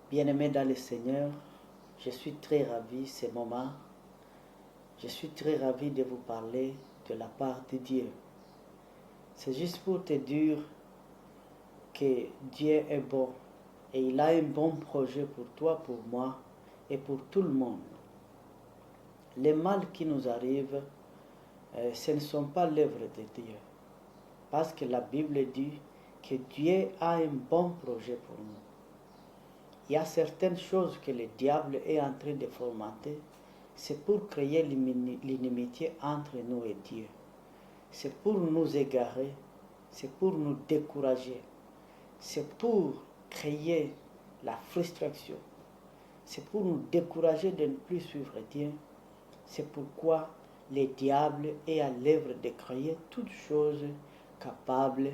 Bien-aimés dans le Seigneur, je suis très ravi ce moment. Je suis très ravi de vous parler de la part de Dieu. C'est juste pour te dire que Dieu est bon et il a un bon projet pour toi, pour moi et pour tout le monde. Les mal qui nous arrivent, ce ne sont pas l'œuvre de Dieu. Parce que la Bible dit que Dieu a un bon projet pour nous. Il y a certaines choses que le diable est en train de fomenter. C'est pour créer l'inimitié entre nous et Dieu. C'est pour nous égarer. C'est pour nous décourager. C'est pour créer la frustration. C'est pour nous décourager de ne plus suivre Dieu. C'est pourquoi le diable est à l'œuvre de créer toutes choses capables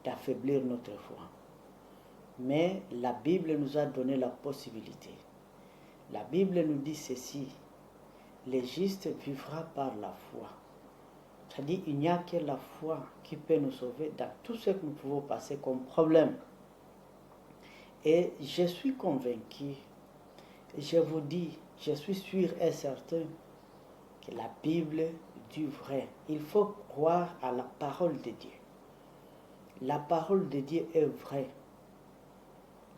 d'affaiblir notre foi. Mais la Bible nous a donné la possibilité. La Bible nous dit ceci: le juste vivra par la foi. C'est-à-dire qu'il n'y a que la foi qui peut nous sauver dans tout ce que nous pouvons passer comme problème. Et je suis convaincu, je vous dis, je suis sûr et certain que la Bible dit vrai. Il faut croire à la parole de Dieu. La parole de Dieu est vraie.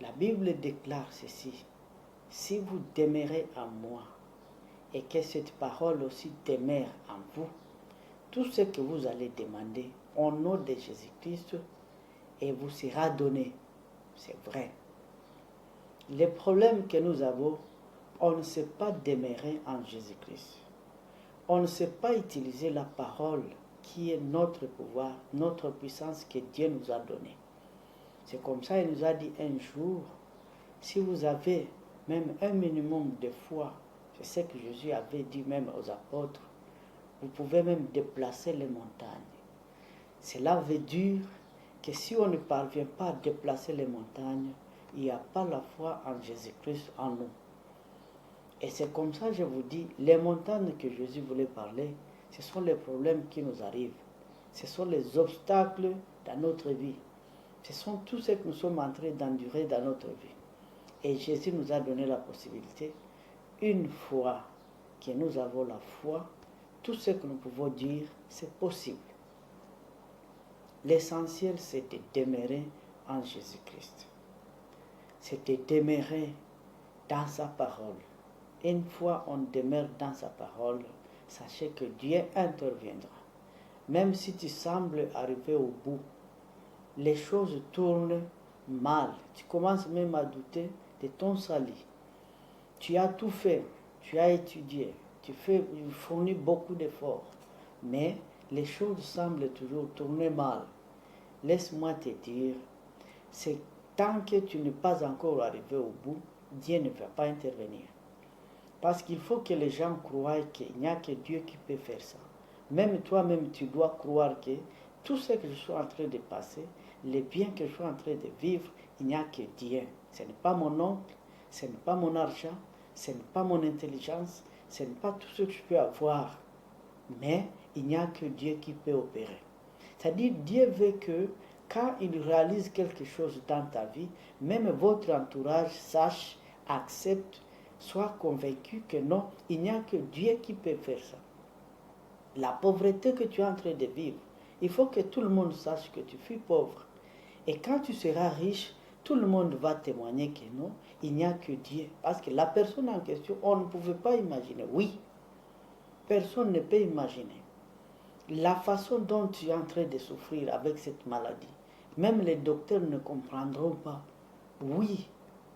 La Bible déclare ceci: si vous demeurez en moi et que cette parole aussi demeure en vous, tout ce que vous allez demander au nom de Jésus-Christ et vous sera donné. C'est vrai. Le problème que nous avons, on ne sait pas demeurer en Jésus-Christ. On ne sait pas utiliser la parole qui est notre pouvoir, notre puissance que Dieu nous a donnée. C'est comme ça qu'il nous a dit un jour: si vous avez même un minimum de foi, c'est ce que Jésus avait dit même aux apôtres, vous pouvez même déplacer les montagnes. Cela veut dire que si on ne parvient pas à déplacer les montagnes, il n'y a pas la foi en Jésus-Christ en nous. Et c'est comme ça que je vous dis, les montagnes que Jésus voulait parler, ce sont les problèmes qui nous arrivent. Ce sont les obstacles dans notre vie. Ce sont tout ce que nous sommes en train d'endurer dans notre vie. Et Jésus nous a donné la possibilité, une fois que nous avons la foi, tout ce que nous pouvons dire, c'est possible. L'essentiel, c'est de demeurer en Jésus-Christ. C'est de demeurer dans sa parole. Une fois on demeure dans sa parole, sachez que Dieu interviendra. Même si tu sembles arriver au bout, les choses tournent mal. Tu commences même à douter de ton salut. Tu as tout fait, tu as étudié, tu fournis beaucoup d'efforts, mais les choses semblent toujours tourner mal. Laisse-moi te dire, c'est tant que tu n'es pas encore arrivé au bout, Dieu ne va pas intervenir. Parce qu'il faut que les gens croient qu'il n'y a que Dieu qui peut faire ça. Même toi-même, tu dois croire que tout ce que je suis en train de passer, les biens que je suis en train de vivre, il n'y a que Dieu. Ce n'est pas mon oncle, ce n'est pas mon argent, ce n'est pas mon intelligence, ce n'est pas tout ce que je peux avoir. Mais il n'y a que Dieu qui peut opérer. C'est-à-dire, Dieu veut que quand il réalise quelque chose dans ta vie, même votre entourage sache, accepte, soit convaincu que non, il n'y a que Dieu qui peut faire ça. La pauvreté que tu es en train de vivre, il faut que tout le monde sache que tu fus pauvre. Et quand tu seras riche, tout le monde va témoigner que non, il n'y a que Dieu. Parce que la personne en question, on ne pouvait pas imaginer. Oui, personne ne peut imaginer la façon dont tu es en train de souffrir avec cette maladie. Même les docteurs ne comprendront pas. Oui,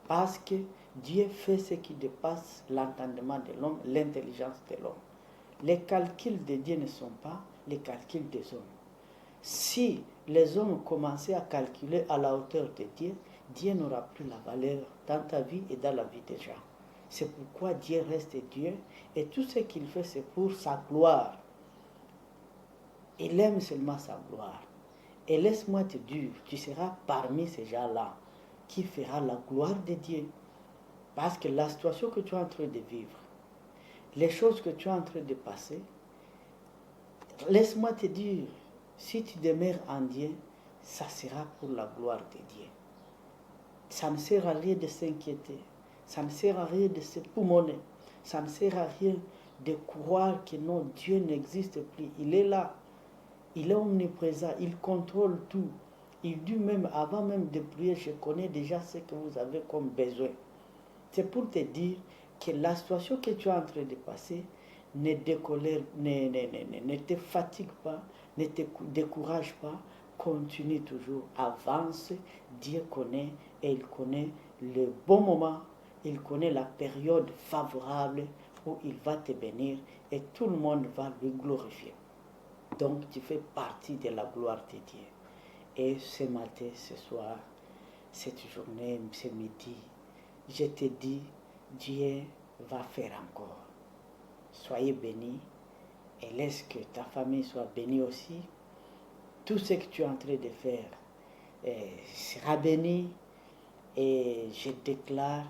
parce que Dieu fait ce qui dépasse l'entendement de l'homme, l'intelligence de l'homme. Les calculs de Dieu ne sont pas les calculs des hommes. Si les hommes commençaient à calculer à la hauteur de Dieu, Dieu n'aura plus la valeur dans ta vie et dans la vie des gens. C'est pourquoi Dieu reste Dieu et tout ce qu'il fait, c'est pour sa gloire. Il aime seulement sa gloire. Et laisse-moi te dire, tu seras parmi ces gens-là qui fera la gloire de Dieu. Parce que la situation que tu es en train de vivre, les choses que tu es en train de passer, laisse-moi te dire, si tu demeures en Dieu, ça sera pour la gloire de Dieu. Ça ne sert à rien de s'inquiéter. Ça ne sert à rien de se poumonner. Ça ne sert à rien de croire que non, Dieu n'existe plus. Il est là. Il est omniprésent. Il contrôle tout. Il dit même, avant même de prier, je connais déjà ce que vous avez comme besoin. C'est pour te dire que la situation que tu es en train de passer ne te fatigue pas, ne te décourage pas. Continue toujours, avance. Dieu connaît et il connaît le bon moment, il connaît la période favorable où il va te bénir et tout le monde va lui glorifier. Donc tu fais partie de la gloire de Dieu. Et ce matin, ce soir, cette journée, ce midi, je te dis, Dieu va faire encore. Soyez bénis et laisse que ta famille soit bénie aussi. Tout ce que tu es en train de faire sera béni et je déclare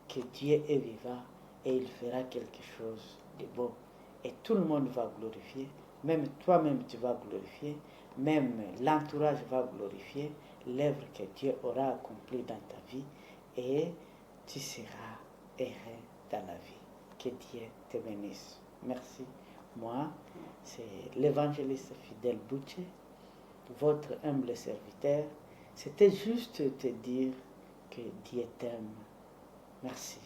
que Dieu est vivant et il fera quelque chose de beau. Et tout le monde va glorifier, même toi-même tu vas glorifier, même l'entourage va glorifier l'œuvre que Dieu aura accomplie dans ta vie et tu seras heureux dans la vie. Que Dieu te bénisse. Merci. Moi, c'est l'évangéliste Fidèle Boucher, votre humble serviteur. C'était juste te dire que Dieu t'aime. Merci.